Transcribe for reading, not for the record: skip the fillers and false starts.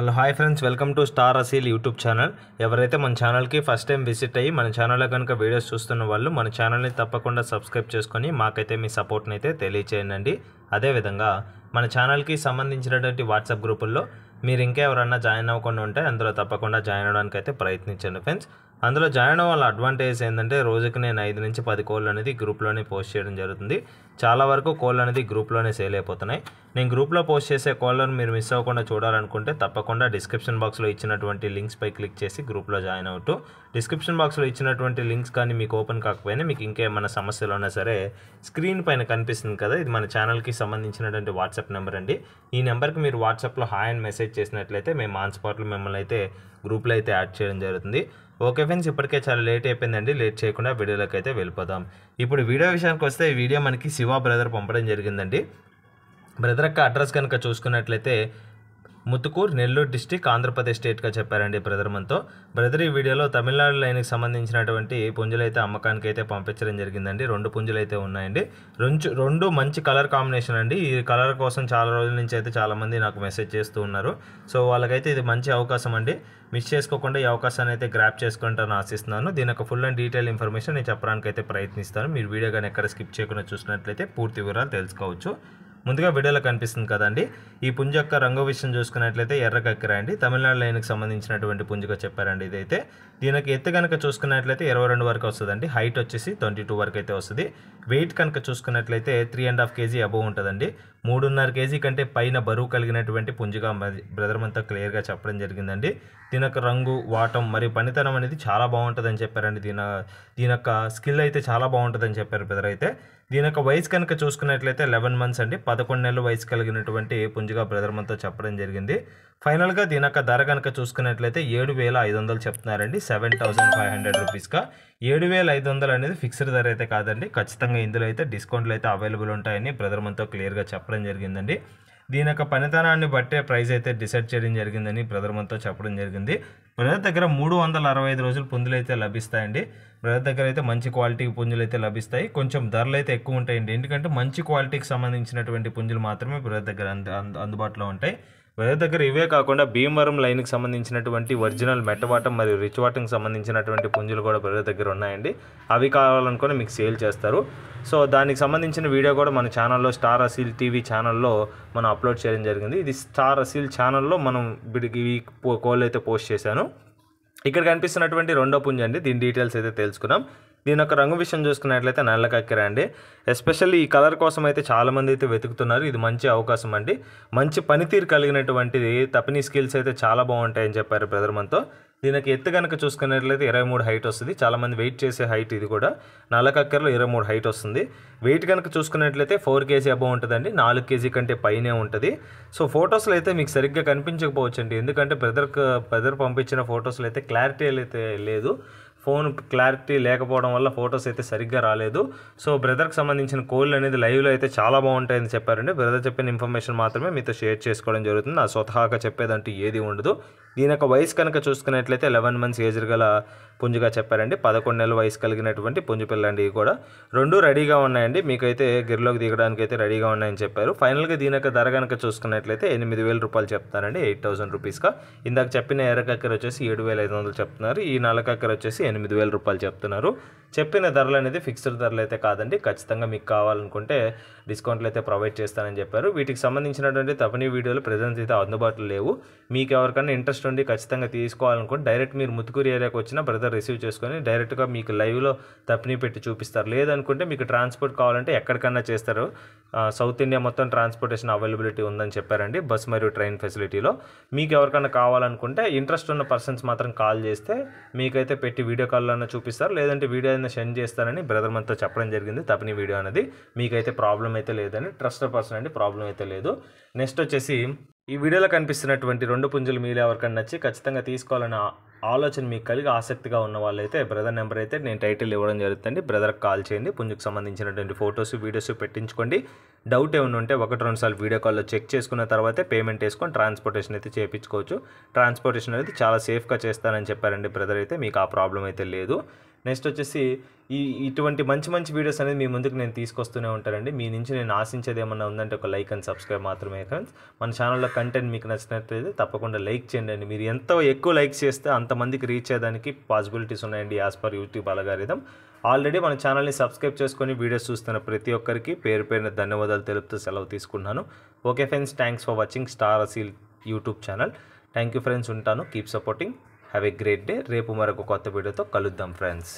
Hello hi friends, welcome to star Aseel YouTube channel. ఎవరైతే మన ఛానల్కి ఫస్ట్ టైం విజిట్ అయ్యి మన ఛానల్లో కనుక వీడియోస్ చూస్తున్న వాళ్ళు మన ఛానల్ని తప్పకుండా సబ్స్క్రైబ్ చేసుకొని మాకైతే మీ సపోర్ట్ని అయితే తెలియచేయండి. అదేవిధంగా మన ఛానల్కి సంబంధించినటువంటి వాట్సాప్ గ్రూపుల్లో మీరు ఇంకా ఎవరన్నా జాయిన్ అవ్వకుండా ఉంటే అందులో తప్పకుండా జాయిన్ అవ్వడానికి అయితే ప్రయత్నించండి ఫ్రెండ్స్. అందులో జాయిన్ అవ్వడం వల్ల అడ్వాంటేజ్ ఏంటంటే రోజుకి నేను 5 నుంచి 10 కోళ్ళు అనేది గ్రూప్లోనే పోస్ట్ చేయడం జరుగుతుంది. చాలా వరకు కోళ్ళు అనేది గ్రూప్లోనే సేల్ అయిపోతున్నాయి. నేను గ్రూప్లో పోస్ట్ చేసే కోళ్ళను మీరు మిస్ అవ్వకుండా చూడాలనుకుంటే తప్పకుండా డిస్క్రిప్షన్ బాక్స్లో ఇచ్చినటువంటి లింక్స్పై క్లిక్ చేసి గ్రూప్లో జాయిన్ అవుతూ డిస్క్రిప్షన్ బాక్స్లో ఇచ్చినటువంటి లింక్స్ కానీ మీకు ఓపెన్ కాకపోయినా మీకు ఇంకేమైనా సమస్యలు ఉన్నా సరే స్క్రీన్ పైన కనిపిస్తుంది కదా, ఇది మన ఛానల్కి సంబంధించినటువంటి వాట్సాప్ నెంబర్ అండి. ఈ నెంబర్కి మీరు వాట్సాప్లో హాయ్ అని మెసేజ్ చేసినట్లయితే మేము ఆన్ స్పాట్లో మిమ్మల్ని అయితే గ్రూప్లో అయితే యాడ్ చేయడం జరుగుతుంది. ఓకే ఫ్రెండ్స్, ఇప్పటికే చాలా లేట్ అయిపోయిందండి. లేట్ చేయకుండా వీడియోలోకి అయితే వెళ్ళిపోదాం. ఇప్పుడు వీడియో విషయానికి వస్తే ఈ వీడియో మనకి శివ బ్రదర్ పంపడం జరిగిందండి. బ్రదర్ యొక్క అడ్రస్ కనుక చూసుకున్నట్లయితే ముత్తుకూరు, నెల్లూరు డిస్టిక్, ఆంధ్రప్రదేశ్ స్టేట్గా చెప్పారండి బ్రదర్ మనతో. బ్రదర్ ఈ వీడియోలో తమిళనాడు లైన్కి సంబంధించినటువంటి పుంజులు అయితే అమ్మకానికి అయితే పంపించడం జరిగిందండి. 2 పుంజులు అయితే ఉన్నాయండి. రెండు మంచి కలర్ కాంబినేషన్ అండి. ఈ కలర్ కోసం చాలా రోజుల నుంచి అయితే చాలామంది నాకు మెసేజ్ చేస్తూ ఉన్నారు. సో వాళ్ళకైతే ఇది మంచి అవకాశం అండి. మిస్ చేసుకోకుండా ఈ అవకాశాన్ని అయితే గ్రాప్ చేసుకుంటారని ఆశిస్తున్నాను. దీని యొక్క ఫుల్ అండ్ డీటెయిల్ ఇన్ఫర్మేషన్ నేను చెప్పడానికి అయితే ప్రయత్నిస్తాను. మీరు వీడియో కానీ ఎక్కడ స్కిప్ చేయకుండా చూసినట్లయితే పూర్తి వివరాలు తెలుసుకోవచ్చు. ముందుగా వీడియోలో కనిపిస్తుంది కదండి, ఈ పుంజు యొక్క రంగు విషయం చూసుకున్నట్లయితే ఎర్ర కక్కెర అండి. తమిళనాడు లైన్కి సంబంధించినటువంటి పుంజుగా చెప్పారండి. ఇదైతే దీనికి ఎత్తు కనుక చూసుకున్నట్లయితే 22 వరకు వస్తుందండి. హైట్ వచ్చేసి 22 వరకు అయితే వస్తుంది. వెయిట్ కనుక చూసుకున్నట్లయితే 3.5 kg అబోవ్ ఉంటుందండి. 3.5 kg కంటే పైన బరువు కలిగినటువంటి పుంజుగా బ్రదర్ అంతా క్లియర్గా చెప్పడం జరిగిందండి. దీని యొక్క రంగు, వాటం మరియు పనితనం అనేది చాలా బాగుంటుందని చెప్పారండి. దీని యొక్క స్కిల్ అయితే చాలా బాగుంటుందని చెప్పారు బ్రదర్ అయితే. దీని యొక్క వయసు కనుక చూసుకున్నట్లయితే 11 months అండి. 11 నెలల వయసు కలిగినటువంటి పుంజుగా బ్రదర్ మనతో చెప్పడం జరిగింది. ఫైనల్గా దీని యొక్క ధర కనుక చూసుకున్నట్లయితే 7,500 చెప్తున్నారండి. 7,500 రూపీస్గా. 7,500 అనేది ఫిక్స్డ్ ధర అయితే కాదండి. ఖచ్చితంగా ఇందులో అయితే డిస్కౌంట్లు అయితే అవైలబుల్ ఉంటాయని బ్రదర్ మనతో క్లియర్గా చెప్పడం జరిగిందండి. దీని యొక్క పనితనాన్ని బట్టే ప్రైస్ అయితే డిసైడ్ చేయడం జరిగిందని బ్రదర్ మనతో చెప్పడం జరిగింది. బ్రదర్ దగ్గర 365 రోజులు పుంజులు అయితే లభిస్తాయండి. బ్రదర్ దగ్గర అయితే మంచి క్వాలిటీ పుంజులు అయితే లభిస్తాయి. కొంచెం ధరలు అయితే ఎక్కువ ఉంటాయండి, ఎందుకంటే మంచి క్వాలిటీకి సంబంధించినటువంటి పుంజులు మాత్రమే బ్రదర్ దగ్గర అందుబాటులో ఉంటాయి. బ్రదర్ దగ్గర ఇవే కాకుండా భీమవరం లైన్కి సంబంధించినటువంటి ఒరిజినల్ మెట్టవాటం మరియు రిచ్ వాటంకి సంబంధించినటువంటి పుంజులు కూడా బ్రదర్ దగ్గర ఉన్నాయండి. అవి కావాలనుకుని మీకు సేల్ చేస్తారు. సో దానికి సంబంధించిన వీడియో కూడా మన ఛానల్లో స్టార్ అసీల్ టీవీ ఛానల్లో మనం అప్లోడ్ చేయడం జరిగింది. ఇది స్టార్ అసీల్ ఛానల్లో మనం ఈ కోళ్ళు అయితే పోస్ట్ చేశాను. ఇక్కడ కనిపిస్తున్నటువంటి రెండో పుంజు అండి. దీని డీటెయిల్స్ అయితే తెలుసుకున్నాం. దీని యొక్క రంగు విషయం చూసుకున్నట్లయితే నల్ల కక్కెర అండి. ఎస్పెషల్లీ ఈ కలర్ కోసం అయితే చాలామంది అయితే వెతుకుతున్నారు. ఇది మంచి అవకాశం అండి. మంచి పనితీరు కలిగినటువంటిది, తపినీ స్కిల్స్ అయితే చాలా బాగుంటాయని చెప్పారు బ్రదర్ మనతో. దీనికి ఎత్తు కనుక చూసుకున్నట్లయితే 23 హైట్ వస్తుంది. చాలామంది వెయిట్ చేసే హైట్ ఇది కూడా. నల్ల కక్కెరలో 23 హైట్ వస్తుంది. వెయిట్ కనుక చూసుకున్నట్లయితే 4 kg అబౌవ్ ఉంటుందండి. 4 kg కంటే పైనే ఉంటుంది. సో ఫొటోస్లో అయితే మీకు సరిగ్గా కనిపించకపోవచ్చు అండి, ఎందుకంటే బ్రదర్ పంపించిన ఫొటోస్లో అయితే క్లారిటీ అయితే లేదు. ఫోన్ క్లారిటీ లేకపోవడం వల్ల ఫొటోస్ అయితే సరిగ్గా రాలేదు. సో బ్రదర్కి సంబంధించిన కోళ్ళు అనేది లైవ్లో అయితే చాలా బాగుంటాయని చెప్పారండి. బ్రదర్ చెప్పిన ఇన్ఫర్మేషన్ మాత్రమే మీతో షేర్ చేసుకోవడం జరుగుతుంది. ఆ స్వతహాగా చెప్పేదంటూ ఏది ఉండదు. దీని యొక్క వయసు కనుక చూసుకున్నట్లయితే 11 months ఏజ్ గల పుంజుగా చెప్పారండి. 11 నెలల వయసు కలిగినటువంటి పుంజు పిల్లండి. ఇవి కూడా 2 రెడీగా ఉన్నాయండి. మీకైతే గిరిలోకి దిగడానికి అయితే రెడీగా ఉన్నాయని చెప్పారు. ఫైనల్గా దీని యొక్క ధర కనుక చూసుకున్నట్లయితే 8,000 రూపాయలు చెప్తారండి. 8,000 రూపీస్గా. ఇందాక చెప్పిన ఎర్ర కక్కెర వచ్చేసి 7,500 చెప్తున్నారు. ఈ నల్ల కక్కెర వచ్చేసి 8,000 రూపాయలు చెప్తున్నారు. చెప్పిన ధరలు అనేది ఫిక్స్డ్ ధరలు అయితే కాదండి. ఖచ్చితంగా మీకు కావాలనుకుంటే డిస్కౌంట్లు అయితే ప్రొవైడ్ చేస్తానని చెప్పారు. వీటికి సంబంధించినటువంటి తపనీ వీడియోలు ప్రెజెంట్ అయితే అందుబాటులో లేవు. మీకు ఎవరికైనా ఇంట్రెస్ట్ ఉండి ఖచ్చితంగా తీసుకోవాలనుకుంటే డైరెక్ట్ మీరు ముత్తుకూరు ఏరియాకి వచ్చిన బ్రదర్ రిసీవ్ చేసుకొని డైరెక్ట్గా మీకు లైవ్లో తపనీ పెట్టి చూపిస్తారు. లేదనుకుంటే మీకు ట్రాన్స్పోర్ట్ కావాలంటే ఎక్కడికన్నా చేస్తారు. సౌత్ ఇండియా మొత్తం ట్రాన్స్పోర్టేషన్ అవైలబిలిటీ ఉందని చెప్పారండి, బస్ మరియు ట్రైన్ ఫెసిలిటీలో. మీకు ఎవరికైనా కావాలనుకుంటే ఇంట్రెస్ట్ ఉన్న పర్సన్స్ మాత్రం కాల్ చేస్తే మీకైతే పెట్టి వీడియో కాల్లో చూపిస్తారు, లేదంటే వీడియో అయినా సెండ్ చేస్తారని బ్రదర్ మనతో చెప్పడం జరిగింది. తపనీ వీడియో అనేది మీకైతే ప్రాబ్లం అయితే లేదని, ట్రస్టెడ్ పర్సన్ అండి, ప్రాబ్లం అయితే లేదు. నెక్స్ట్ వచ్చేసి ఈ వీడియోలో కనిపిస్తున్నటువంటి 2 పుంజులు మీరు ఎవరికైనా నచ్చి ఖచ్చితంగా తీసుకోవాలన్న ఆలోచన మీకు కలిగి ఆసక్తిగా ఉన్న వాళ్ళైతే బ్రదర్ నెంబర్ అయితే నేను టైటిల్ ఇవ్వడం జరుగుతుంది. బ్రదర్కి కాల్ చేయండి. పుంజుకు సంబంధించినటువంటి ఫొటోస్, వీడియోస్ పెట్టించుకోండి. డౌట్ ఏమైనా ఉంటే 1-2 సార్లు వీడియో కాల్లో చెక్ చేసుకున్న తర్వాతే పేమెంట్ వేసుకొని ట్రాన్స్పోర్టేషన్ అయితే చేయించుకోవచ్చు. ట్రాన్స్పోర్టేషన్ అనేది చాలా సేఫ్గా చేస్తానని చెప్పారండి బ్రదర్ అయితే. మీకు ఆ ప్రాబ్లం అయితే లేదు. నెక్స్ట్ వచ్చేసి ఇటువంటి మంచి మంచి వీడియోస్ అనేది మీ ముందుకు నేను తీసుకొస్తూనే ఉంటానండి. మీ నుంచి నేను ఆశించేది ఏమన్నా ఉందంటే ఒక లైక్ అండ్ సబ్స్క్రైబ్ మాత్రమే ఫ్రెండ్స్. మన ఛానల్లో కంటెంట్ మీకు నచ్చినట్లయితే తప్పకుండా లైక్ చేయండి. మీరు ఎంత ఎక్కువ లైక్స్ చేస్తే అంతమందికి రీచ్ అయ్యేదానికి పాసిబిలిటీస్ ఉన్నాయండి as per YouTube algorithm. Already మన ఛానల్ని సబ్స్క్రైబ్ చేసుకొని వీడియోస్ చూస్తున్న ప్రతి ఒక్కరికి పేరు పేరున ధన్యవాదాలు తెలుపుతూ సెలవు తీసుకున్నాను. Okay friends, thanks for watching star Aseel YouTube channel. Thank you friends, ఉంటాను. Keep supporting. Have a great day. రేపు మరొక కొత్త వీడియోతో కలుద్దాం ఫ్రెండ్స్.